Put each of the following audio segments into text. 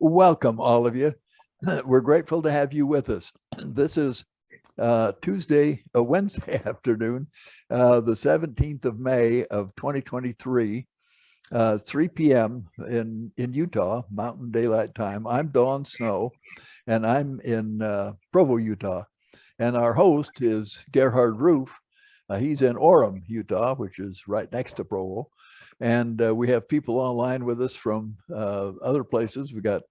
Welcome, all of you. We're grateful to have you with us. This is Wednesday afternoon, the 17th of May of 2023, 3 p.m. in Utah, Mountain Daylight Time. I'm Dawn Snow, and I'm in Provo, Utah. And our host is Gerhard Roof. He's in Orem, Utah, which is right next to Provo. And we have people online with us from other places. We got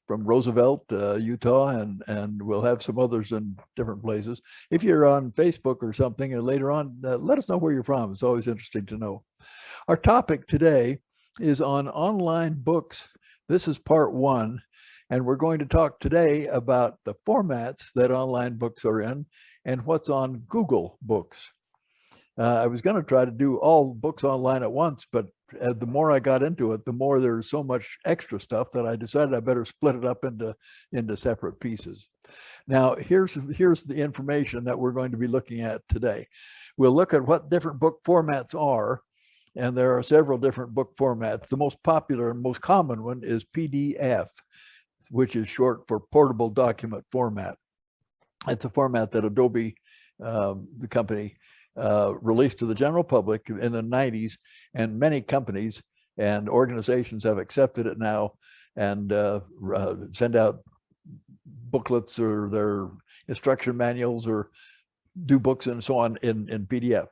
from Roosevelt, Utah, and we'll have some others in different places. If you're on Facebook or something, and later on, let us know where you're from. It's always interesting to know. Our topic today is on online books. This is part one, and we're going to talk today about the formats that online books are in and what's on Google Books. I was going to try to do all books online at once, but the more I got into it, the more there's so much extra stuff that I decided I better split it up into separate pieces. Now, here's the information that we're going to be looking at today. We'll look at what different book formats are, and there are several different book formats. The most popular and most common one is PDF, which is short for Portable Document Format. It's a format that Adobe, the company, released to the general public in the 90s, and many companies and organizations have accepted it now and send out booklets or their instruction manuals or do books and so on in PDF.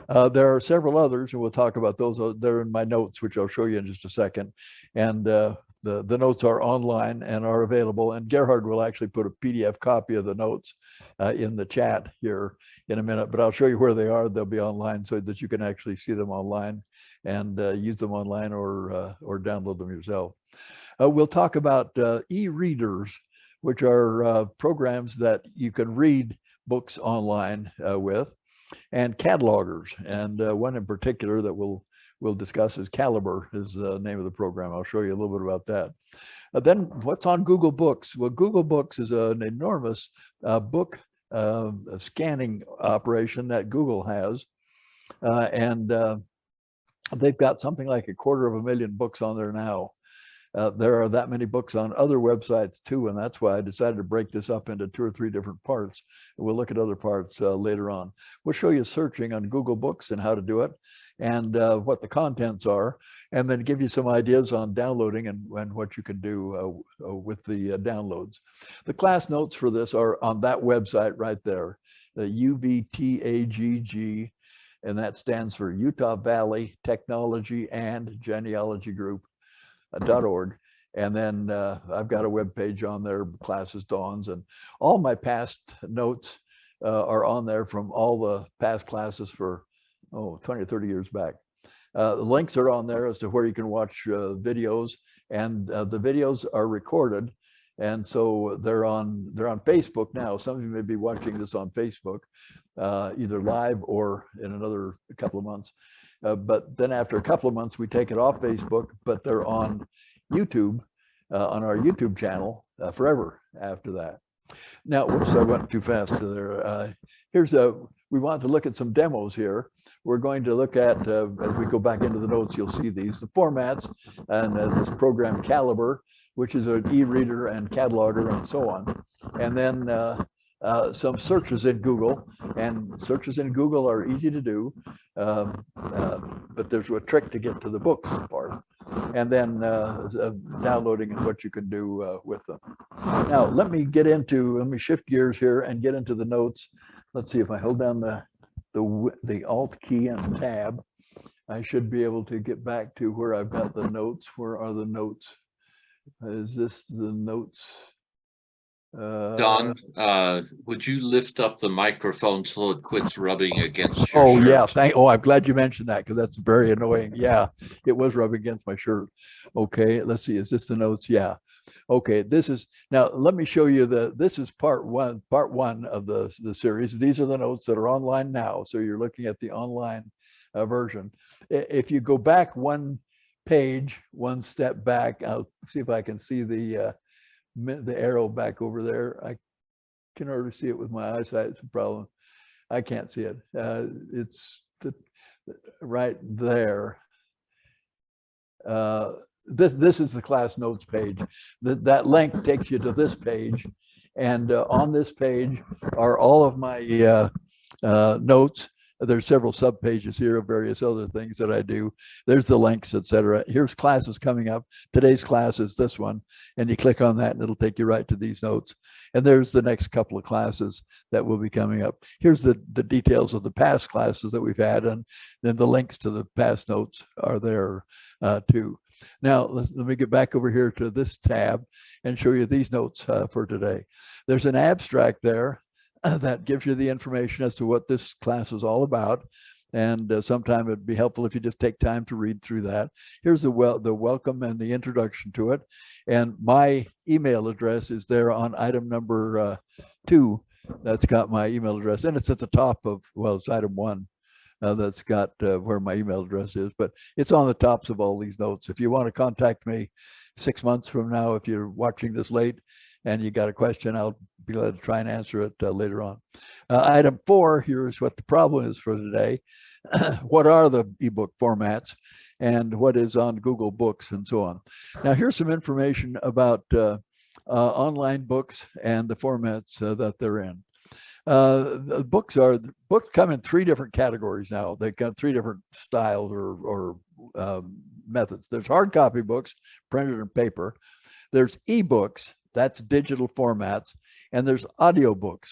There are several others, and we'll talk about those. They're in my notes, which I'll show you in just a second. And the notes are online and are available. And Gerhard will actually put a PDF copy of the notes in the chat here in a minute, but I'll show you where they are. They'll be online so that you can actually see them online and use them online or download them yourself. We'll talk about e-readers, which are programs that you can read books online with, and catalogers. And one in particular that we'll discuss is Calibre, is the name of the program. I'll show you a little bit about that. Then what's on Google Books? Well, Google Books is an enormous book scanning operation that Google has. And they've got something like 250,000 books on there now. There are that many books on other websites too, and that's why I decided to break this up into 2 or 3 different parts. We'll look at other parts later on. We'll show you searching on Google Books and how to do it, and what the contents are, and then give you some ideas on downloading and what you can do with the downloads. The class notes for this are on that website right there, the UVTAGG, and that stands for Utah Valley Technology and Genealogy Group. .org. And then I've got a web page on there, Classes Dawns, and all my past notes are on there from all the past classes for 20 or 30 years back. The links are on there as to where you can watch videos, and the videos are recorded, and so they're on Facebook now. Some of you may be watching this on Facebook, either live or in another couple of months. But then after a couple of months, we take it off Facebook, but they're on YouTube, on our YouTube channel forever after that. Now, whoops, I went too fast there. We want to look at some demos here. We're going to look at, as we go back into the notes, you'll see the formats, and this program Calibre, which is an e-reader and cataloger and so on. And then some searches in Google, and searches in Google are easy to do, but there's a trick to get to the books part, and then downloading and what you can do with them. Now, let me shift gears here and get into the notes. Let's see if I hold down the Alt key and Tab, I should be able to get back to where I've got the notes. Where are the notes? Is this the notes? Don, would you lift up the microphone so it quits rubbing against your shirt? Yeah, I'm glad you mentioned that, because that's very annoying. Yeah, it was rubbing against my shirt. Okay, let's see. Is this the notes? Yeah. Okay, now let me show you this is part one of the series. These are the notes that are online now. So you're looking at the online version. If you go back one page, one step back, I'll see if I can see the arrow back over there. I can hardly see it with my eyesight. It's a problem. I can't see it. It's right there. this is the class notes page. That link takes you to this page. And on this page are all of my notes. There's several sub pages here of various other things that I do. There's the links, etc. Here's classes coming up. Today's class is this one, and you click on that and it'll take you right to these notes. And there's the next couple of classes that will be coming up. Here's the details of the past classes that we've had, and then the links to the past notes are there too. Now, let me get back over here to this tab and show you these notes for today. There's an abstract there that gives you the information as to what this class is all about. And sometime it'd be helpful if you just take time to read through that. Here's the welcome and the introduction to it. And my email address is there on item number 2. That's got my email address. And it's at the top of, well, it's item 1. That's got where my email address is, but it's on the tops of all these notes. If you want to contact me 6 months from now, if you're watching this late and you got a question, I'll be glad to try and answer it later on. Item 4, here's what the problem is for today. What are the ebook formats and what is on Google Books and so on. Now, here's some information about online books and the formats that they're in. The books come in 3 different categories now. They've got 3 different styles or methods. There's hard copy books, printed in paper. There's ebooks, that's digital formats, and there's audiobooks.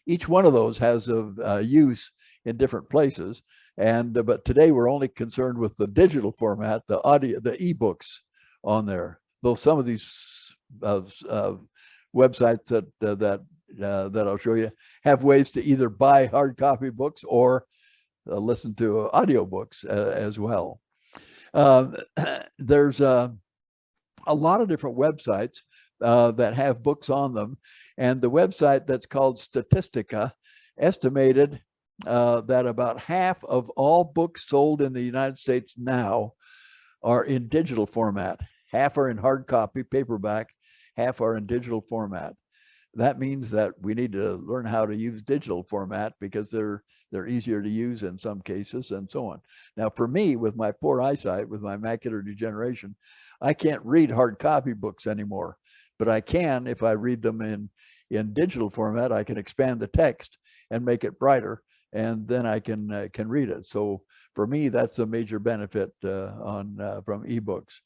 Each one of those has a use in different places. And but today we're only concerned with the digital format, the ebooks on there. Though some of these websites that I'll show you have ways to either buy hard copy books or listen to audiobooks as well. There's a lot of different websites that have books on them, and the website that's called Statistica estimated that about half of all books sold in the United States now are in digital format. Half are in hard copy, paperback, half are in digital format. That means that we need to learn how to use digital format because they're easier to use in some cases and so on. Now, for me, with my poor eyesight, with my macular degeneration, I can't read hard copy books anymore, but I can, if I read them in digital format, I can expand the text and make it brighter, and then I can read it. So for me, that's a major benefit from ebooks.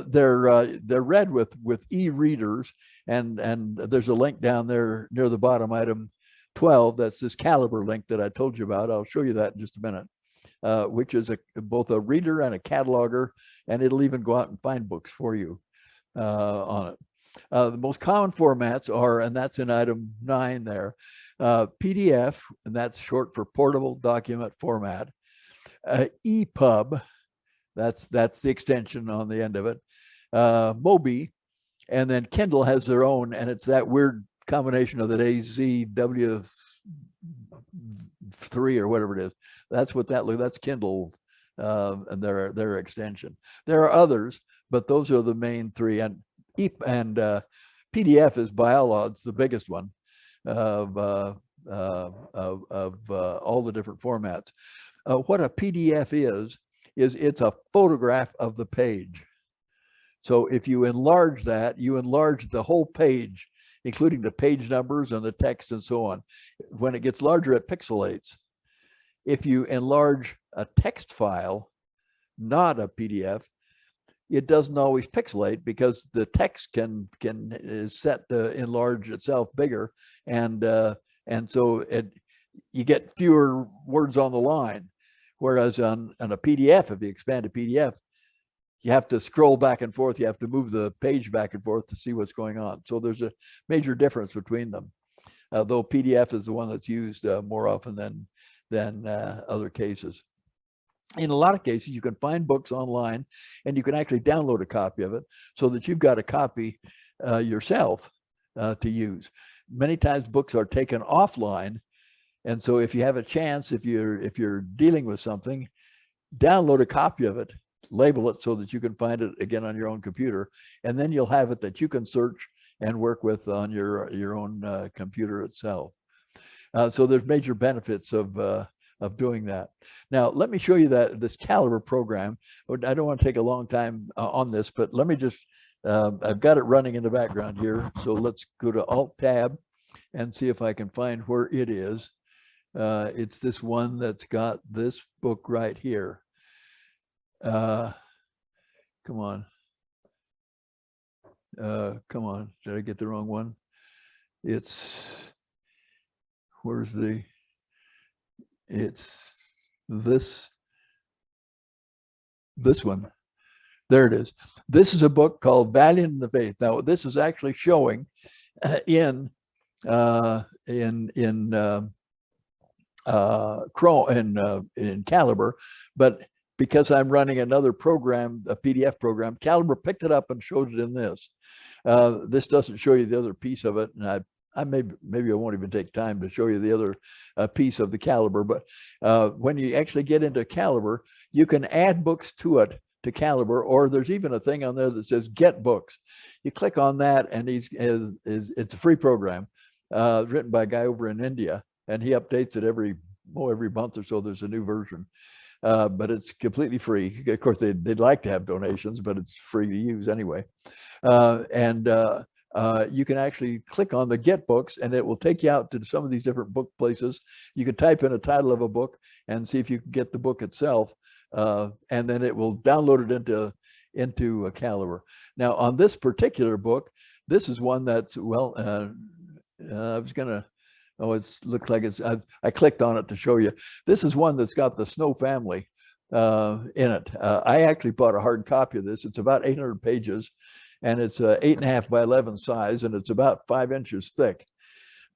They're read with e-readers, and there's a link down there near the bottom, item 12. That's this Caliber link that I told you about. I'll show you that in just a minute, which is both a reader and a cataloger, and it'll even go out and find books for you on it. The most common formats are, and that's in item 9 there, PDF, and that's short for portable document format, EPUB, that's the extension on the end of it, Mobi, and then Kindle has their own, and it's that weird combination of the AZW3 or whatever it is. That's what that's Kindle and their extension. There are others, but those are the main 3. And PDF is by all odds the biggest one of all the different formats. What a PDF is it's a photograph of the page. So if you enlarge that, you enlarge the whole page, including the page numbers and the text and so on. When it gets larger, it pixelates. If you enlarge a text file, not a PDF, it doesn't always pixelate because the text is set to enlarge itself bigger, and so you get fewer words on the line. Whereas on a PDF, if you expand a PDF, you have to scroll back and forth. You have to move the page back and forth to see what's going on. So there's a major difference between them, though PDF is the one that's used more often than other cases. In a lot of cases, you can find books online, and you can actually download a copy of it so that you've got a copy yourself to use. Many times books are taken offline. And so if you have a chance, if you're dealing with something, download a copy of it, label it so that you can find it again on your own computer, and then you'll have it that you can search and work with on your own computer itself. So there's major benefits of of doing that. Now, let me show you this Caliber program. I don't want to take a long time on this, but let me just, I've got it running in the background here. So let's go to Alt Tab and see if I can find where it is. It's this one that's got this book right here. Come on. Come on. Did I get the wrong one? Where's it's this one. There it is. This is a book called Valiant in the Faith. Now, this is actually showing in Caliber, but because I'm running another program, a PDF program, Caliber picked it up and showed it in this. This doesn't show you the other piece of it, and maybe I won't even take time to show you the other piece of the Caliber. But when you actually get into Caliber, you can add books to it, to Caliber, or there's even a thing on there that says Get Books. You click on that, and it's a free program written by a guy over in India, and he updates it every month or so. There's a new version. But it's completely free. Of course, they'd like to have donations, but it's free to use anyway. You can actually click on the Get Books, and it will take you out to some of these different book places. You can type in a title of a book and see if you can get the book itself, and then it will download it into a Caliber. Now, on this particular book, this is one that's, well, I was gonna. Oh, it looks like I clicked on it to show you. This is one that's got the Snow family in it. I actually bought a hard copy of this. It's about 800 pages, and it's 8.5 by 11 size, and it's about 5 inches thick.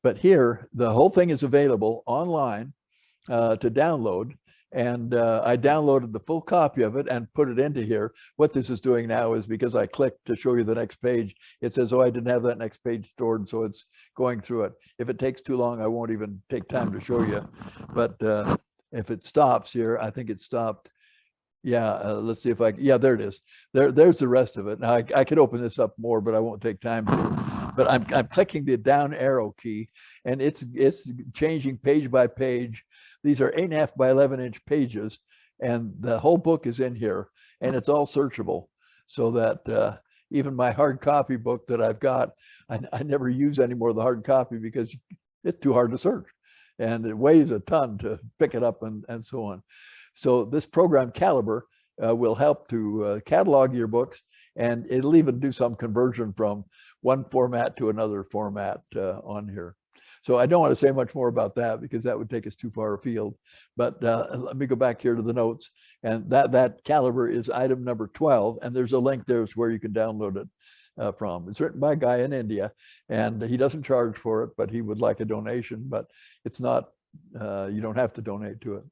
But here, the whole thing is available online to download. And I downloaded the full copy of it and put it into here. What this is doing now is, because I clicked to show you the next page, it says, oh, I didn't have that next page stored, so it's going through it. If it takes too long, I won't even take time to show you. But if it stops here, I think it stopped. Yeah, let's see if yeah, there it is. There's the rest of it. Now I could open this up more, but I won't take time to. But I'm clicking the down arrow key, and it's changing page by page. These are 8.5 by 11 inch pages, and the whole book is in here, and it's all searchable, so that even my hard copy book that I've got, I never use any more of the hard copy because it's too hard to search, and it weighs a ton to pick it up and so on. So this program Caliber will help to catalog your books, and it'll even do some conversion from one format to another format on here. So I don't want to say much more about that because that would take us too far afield. But let me go back here to the notes, and that Caliber is item number 12, and there's a link there where you can download it from. It's written by a guy in India, and he doesn't charge for it, but he would like a donation. But it's not, you don't have to donate to it.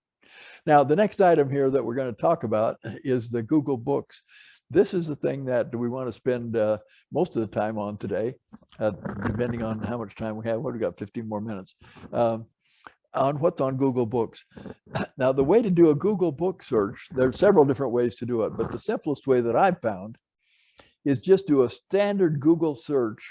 Now, the next item here that we're going to talk about is the Google Books. This is the thing that we want to spend most of the time on today, depending on how much time we have. We've got 15 more minutes on what's on Google Books. Now, the way to do a Google Book search, there's several different ways to do it, but the simplest way that I've found is just do a standard Google search,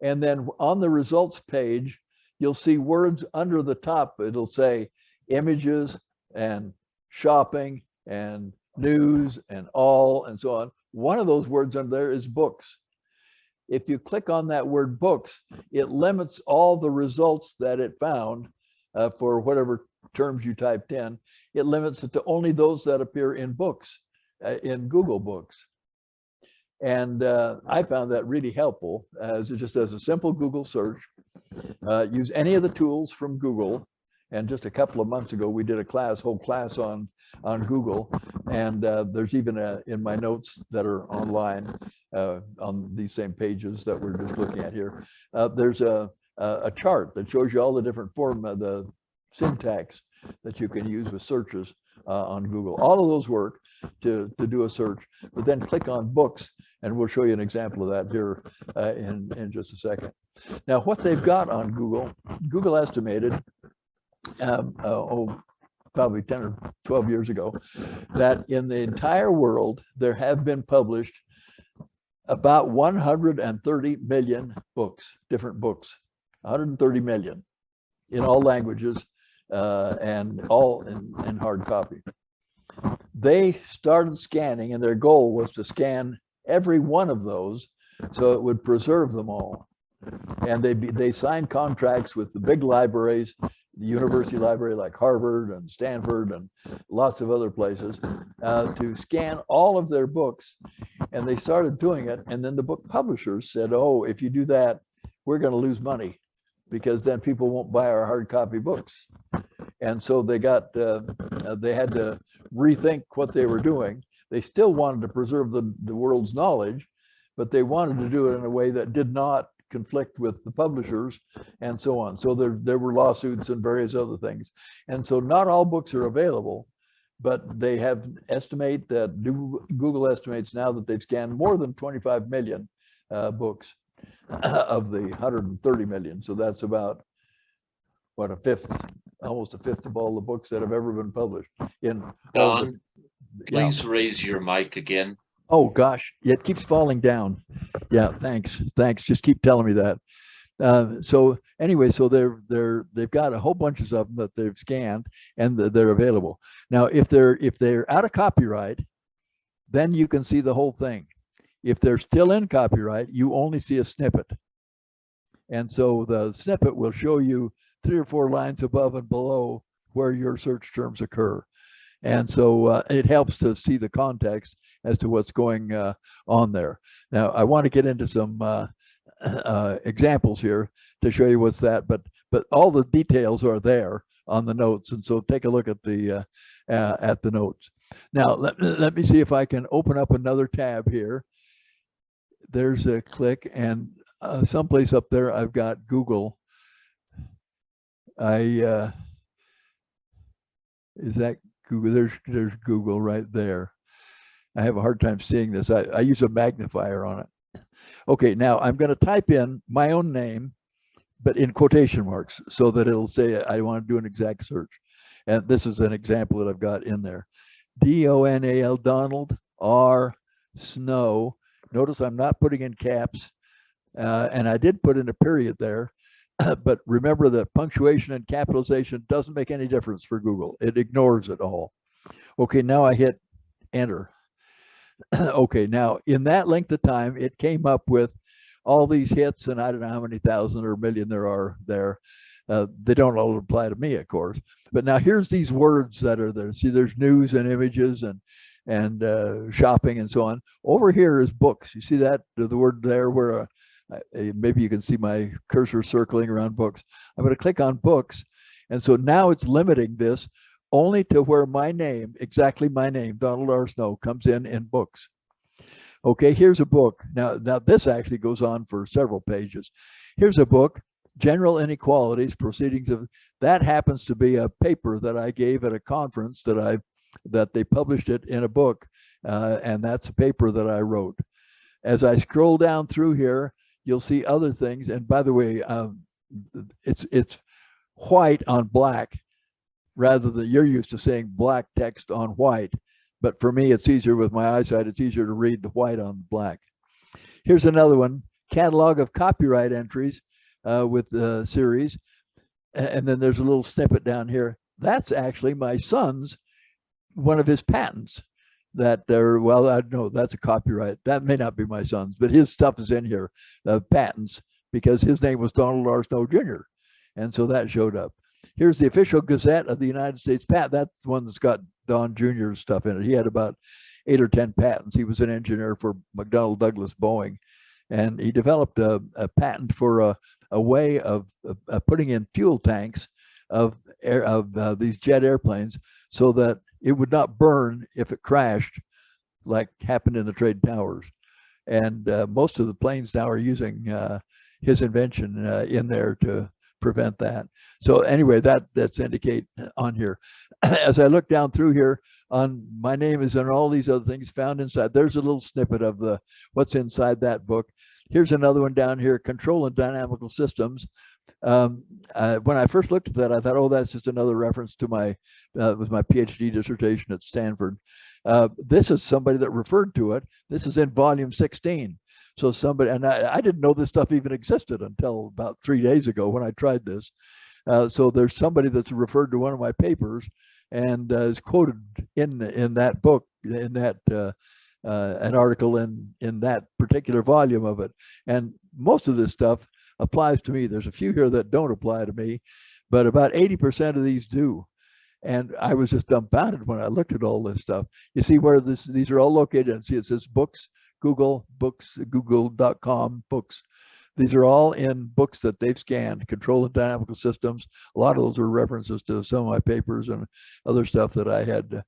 and then on the results page, you'll see words under the top. It'll say images and shopping and news and all and so on. One of those words under there is books. If you click on that word books, it limits all the results that it found for whatever terms you typed in. It limits it to only those that appear in books, in Google Books. And I found that really helpful, just as a simple Google search. Use any of the tools from Google. And just a couple of months ago, we did a whole class on Google, and there's even in my notes that are online on these same pages that we're just looking at here. There's a chart that shows you all the different the syntax that you can use with searches on Google. All of those work to do a search, but then click on books, and we'll show you an example of that here in just a second. Now, what they've got on Google estimated probably 10 or 12 years ago, that in the entire world, there have been published about 130 million books, different books, 130 million in all languages, and all in hard copy. They started scanning, and their goal was to scan every one of those so it would preserve them all. And they signed contracts with the big libraries, the university library like Harvard and Stanford and lots of other places, to scan all of their books. And they started doing it. And then the book publishers said, oh, if you do that, we're going to lose money, because then people won't buy our hard copy books. And so they had to rethink what they were doing. They still wanted to preserve the world's knowledge, but they wanted to do it in a way that did not conflict with the publishers and so on. So there were lawsuits and various other things. And so not all books are available, but they estimate that Google estimates now that they've scanned more than 25 million books of the 130 million. So that's about, what, almost a fifth of all the books that have ever been published. Don, please raise your mic again. Oh gosh, it keeps falling down. Yeah, thanks. Just keep telling me that. So anyway, so they've got a whole bunch of them that they've scanned and they're available. Now, if they're out of copyright, then you can see the whole thing. If they're still in copyright, you only see a snippet. And so the snippet will show you 3 or 4 lines above and below where your search terms occur. And so it helps to see the context as to what's going on there. Now, I want to get into some examples here to show you what's that, but all the details are there on the notes. And so take a look at the notes. Now, let me see if I can open up another tab here. There's a click, and someplace up there I've got Google. Is that Google? There's Google right there. I have a hard time seeing this. I use a magnifier on it. Okay, now I'm going to type in my own name, but in quotation marks, so that it'll say I want to do an exact search. And this is an example that I've got in there. D-O-N-A-L, Donald R. Snow. Notice I'm not putting in caps, and I did put in a period there. But remember that punctuation and capitalization doesn't make any difference for Google. It ignores it all. Okay, now I hit enter. Okay, now in that length of time, it came up with all these hits, and I don't know how many thousand or million there are there. They don't all apply to me, of course. But now here's these words that are there. See, there's news and images and shopping and so on. Over here is books. You see that, the word there where maybe you can see my cursor circling around books. I'm going to click on books. And so now it's limiting this only to where my name, exactly my name, Donald R. Snow, comes in books. Okay, here's a book. Now this actually goes on for several pages. Here's a book, General Inequalities, Proceedings of, that happens to be a paper that I gave at a conference that they published it in a book. And that's a paper that I wrote. As I scroll down through here, you'll see other things. And by the way, it's white on black, rather than you're used to saying black text on white. But for me, it's easier with my eyesight. It's easier to read the white on black. Here's another one, catalog of copyright entries with the series. And then there's a little snippet down here. That's actually my son's, one of his patents. That well, I don't know, that's a copyright. That may not be my son's, but his stuff is in here, patents, because his name was Donald R. Snow Jr. And so that showed up. Here's the official Gazette of the United States patent. That's the one that's got Don Jr.'s stuff in it. He had about 8 or 10 patents. He was an engineer for McDonnell Douglas Boeing, and he developed a patent for a way of putting in fuel tanks of these jet airplanes so that it would not burn if it crashed, like happened in the Trade Towers. And most of the planes now are using his invention in there to prevent that. So anyway, that's indicate on here. As I look down through here, on my name is on all these other things found inside. There's a little snippet of what's inside that book. Here's another one down here, Control and Dynamical Systems. When I first looked at that, I thought, oh, that's just another reference to my PhD dissertation at Stanford. This is somebody that referred to it. This is in volume 16. So somebody, and I didn't know this stuff even existed until about 3 days ago when I tried this. So there's somebody that's referred to one of my papers and is quoted in that book, in that an article in that particular volume of it. And most of this stuff applies to me. There's a few here that don't apply to me, but about 80% of these do. And I was just dumbfounded when I looked at all this stuff. You see where these are all located, and see it says books, Google, books, google.com, books. These are all in books that they've scanned, Control and Dynamical Systems. A lot of those are references to some of my papers and other stuff that I had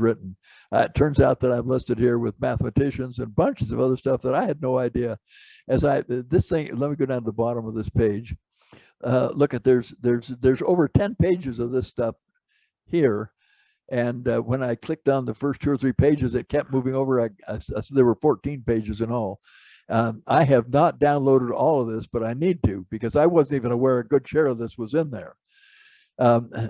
written. It turns out that I'm listed here with mathematicians and bunches of other stuff that I had no idea. This thing, let me go down to the bottom of this page. Look at, there's over 10 pages of this stuff here. And when I clicked on the first 2 or 3 pages, it kept moving over. There were 14 pages in all. I have not downloaded all of this, but I need to, because I wasn't even aware a good share of this was in there. A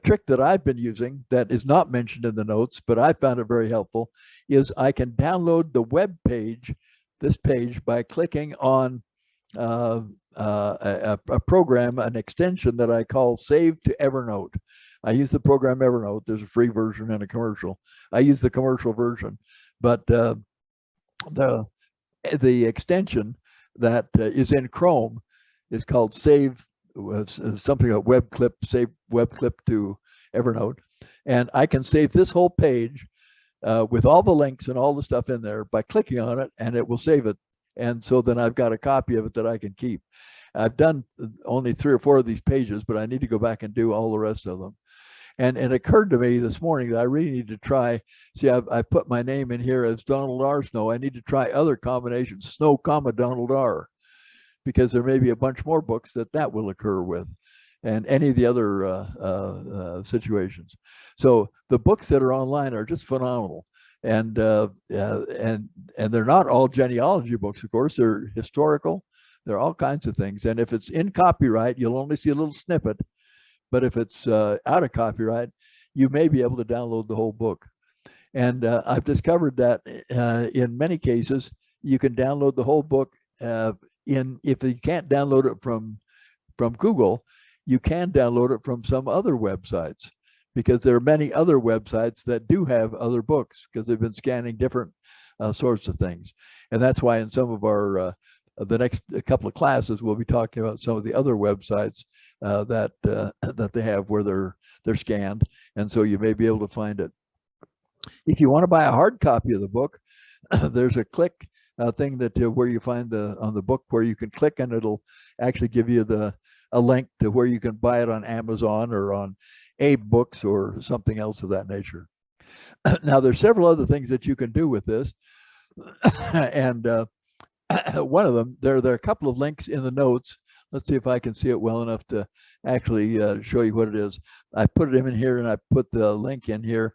trick that I've been using that is not mentioned in the notes, but I found it very helpful, is I can download the web page, this page, by clicking on a program, an extension that I call Save to Evernote. I use the program Evernote. There's a free version and a commercial. I use the commercial version, but the extension that is in Chrome is called Save, something like web clip, save web clip to Evernote. And I can save this whole page with all the links and all the stuff in there by clicking on it, and it will save it. And so then I've got a copy of it that I can keep. I've done only 3 or 4 of these pages, but I need to go back and do all the rest of them. And it occurred to me this morning that I really need to try, see, I put my name in here as Donald R. Snow. I need to try other combinations, Snow, Donald R., because there may be a bunch more books that will occur with, and any of the other situations. So the books that are online are just phenomenal. And they're not all genealogy books, of course. They're historical. They're all kinds of things. And if it's in copyright, you'll only see a little snippet. But if it's out of copyright, you may be able to download the whole book. And I've discovered that in many cases, you can download the whole book. If you can't download it from Google, you can download it from some other websites, because there are many other websites that do have other books, because they've been scanning different sorts of things. And that's why in some of our the next couple of classes, we'll be talking about some of the other websites that they have where they're scanned, and so you may be able to find it. If you want to buy a hard copy of the book, there's a click thing that where you find on the book where you can click, and it'll actually give you a link to where you can buy it on Amazon or on Abe Books or something else of that nature. Now, there's several other things that you can do with this, and one of them, there are a couple of links in the notes. Let's see if I can see it well enough to actually show you what it is. I put it in here, and I put the link in here.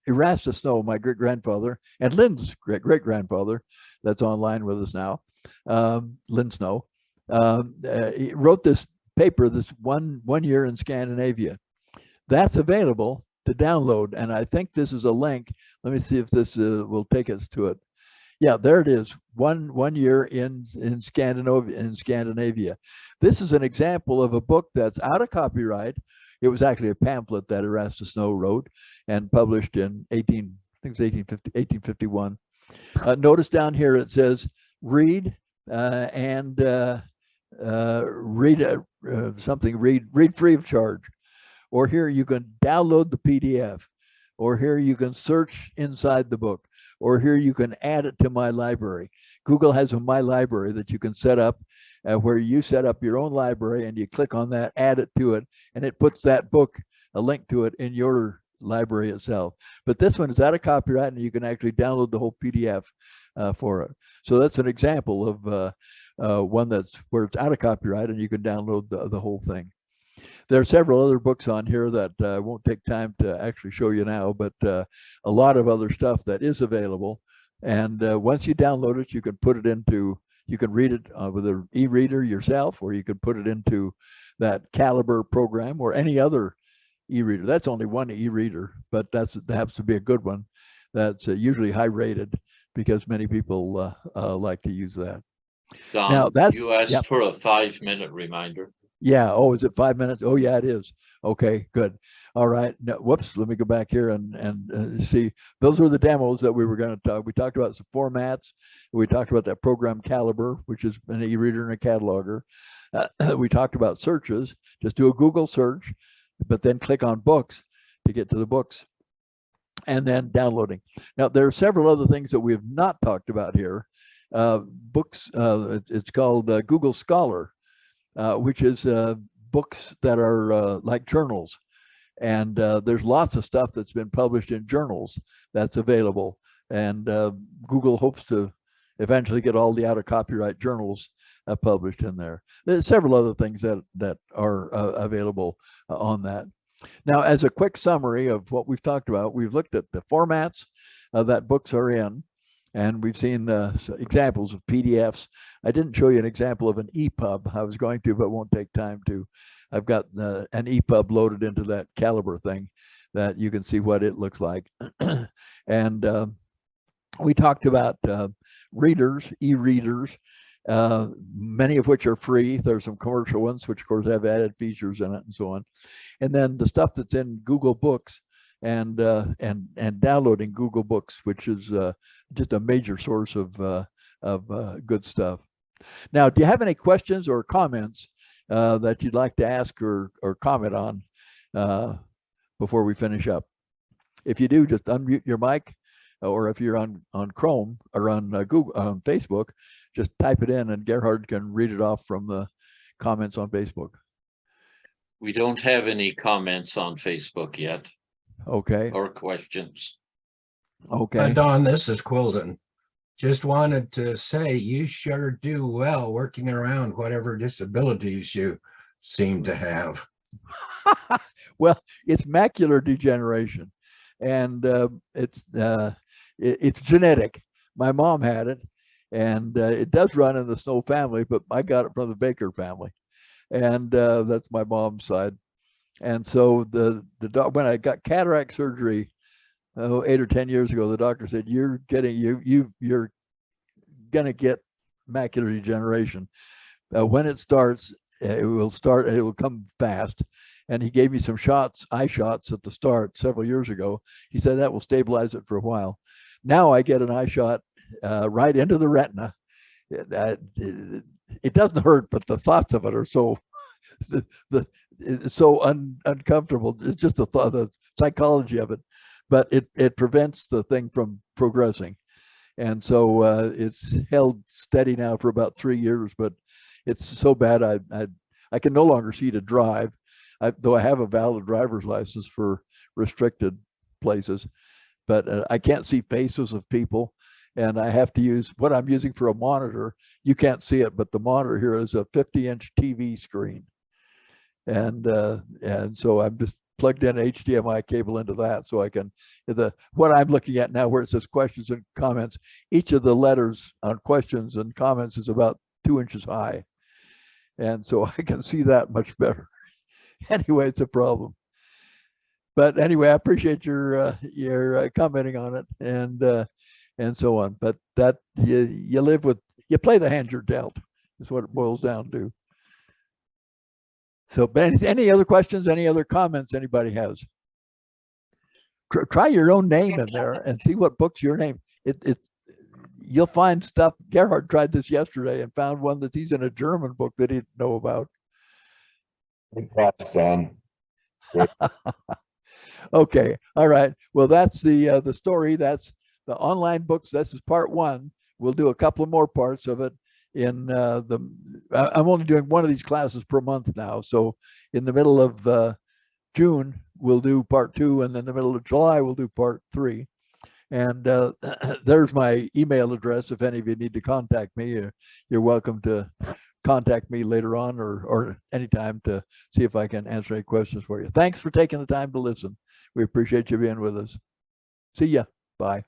Erastus Snow, my great-grandfather, and Lynn's great-grandfather, that's online with us now, Lynn Snow, he wrote this paper, this one year in Scandinavia. That's available to download, and I think this is a link. Let me see if this will take us to it. Yeah, there it is. One year in Scandinavia. This is an example of a book that's out of copyright. It was actually a pamphlet that Erastus Snow wrote and published in 1851. Notice down here it says read and read something. Read free of charge. Or here you can download the PDF. Or here you can search inside the book. Or here you can add it to My Library. Google has a My Library that you can set up where you set up your own library, and you click on that, add it to it, and it puts that book, a link to it, in your library itself. But this one is out of copyright, and you can actually download the whole PDF for it. So that's an example of one that's where it's out of copyright, and you can download the whole thing. There are several other books on here that won't take time to actually show you now, but a lot of other stuff that is available. And once you download it, you can put it into, you can read it with an e-reader yourself, or you can put it into that Calibre program or any other e-reader. That's only one e-reader, but that happens to be a good one. That's usually high rated, because many people like to use that. Now Don, that's, you asked yeah, for a 5-minute reminder. yeah. Oh, is it 5 minutes? Oh, yeah, it is. Okay, good. All right. No, whoops. Let me go back here and see. Those were the demos that we were going to talk. We talked about some formats. We talked about that program Caliber, which is an e-reader and a cataloger. We talked about searches. Just do a Google search, but then click on books to get to the books, and then downloading. Now, there are several other things that we have not talked about here. Books. It's called Google Scholar, which is books that are like journals. And there's lots of stuff that's been published in journals that's available. And Google hopes to eventually get all the out of copyright journals published in there. There's several other things that are available on that. Now, as a quick summary of what we've talked about, we've looked at the formats that books are in, and we've seen examples of PDFs. I didn't show you an example of an EPUB. I was going to, but won't take time to. I've got an EPUB loaded into that Caliber thing that you can see what it looks like. And we talked about readers, e-readers, many of which are free. There's some commercial ones, which of course have added features in it and so on. And then the stuff that's in Google Books and downloading Google Books, which is just a major source of good stuff. Now, do you have any questions or comments that you'd like to ask or comment on before we finish up? If you do, just unmute your mic, or if you're on Chrome or on Google, on Facebook, just type it in and Gerhard can read it off from the comments on Facebook. We don't have any comments on Facebook yet Okay. or questions. Okay. Don, this is Quilden. Just wanted to say you sure do well working around whatever disabilities you seem to have. Well, it's macular degeneration, and it's genetic. My mom had it, and it does run in the Snow family, but I got it from the Baker family, and that's my mom's side. And so when I got cataract surgery 8 or 10 years ago, the doctor said, you're gonna get macular degeneration. When it starts, it will come fast. And he gave me some eye shots at the start several years ago. He said that will stabilize it for a while. Now I get an eye shot right into the retina. It doesn't hurt, but the thoughts of it are so it's so uncomfortable. It's just the psychology of it, but it prevents the thing from progressing. And so it's held steady now for about 3 years, but it's so bad I can no longer see to drive. Though I have a valid driver's license for restricted places, but I can't see faces of people, and I have to use what I'm using for a monitor. You can't see it, but the monitor here is a 50-inch TV screen, and so I'm just plugged in HDMI cable into that, so I can what I'm looking at now, where it says questions and comments. Each of the letters on questions and comments is about 2 inches high, and so I can see that much better. Anyway, it's a problem. But anyway, I appreciate your commenting on it and so on. But that you play the hand you're dealt is what it boils down to. So, but any other questions? Any other comments anybody has? Try your own name in there and see what book's your name. You'll find stuff. Gerhard tried this yesterday and found one that he's in a German book that he didn't know about. That's Okay, all right. Well, that's the story. That's the online books. This is part 1. We'll do a couple of more parts of it in I'm only doing one of these classes per month now. So in the middle of June, we'll do part 2, and then in the middle of July, we'll do part 3. And there's my email address. If any of you need to contact me, you're welcome to contact me later on or anytime to see if I can answer any questions for you. Thanks for taking the time to listen. We appreciate you being with us. See ya. Bye.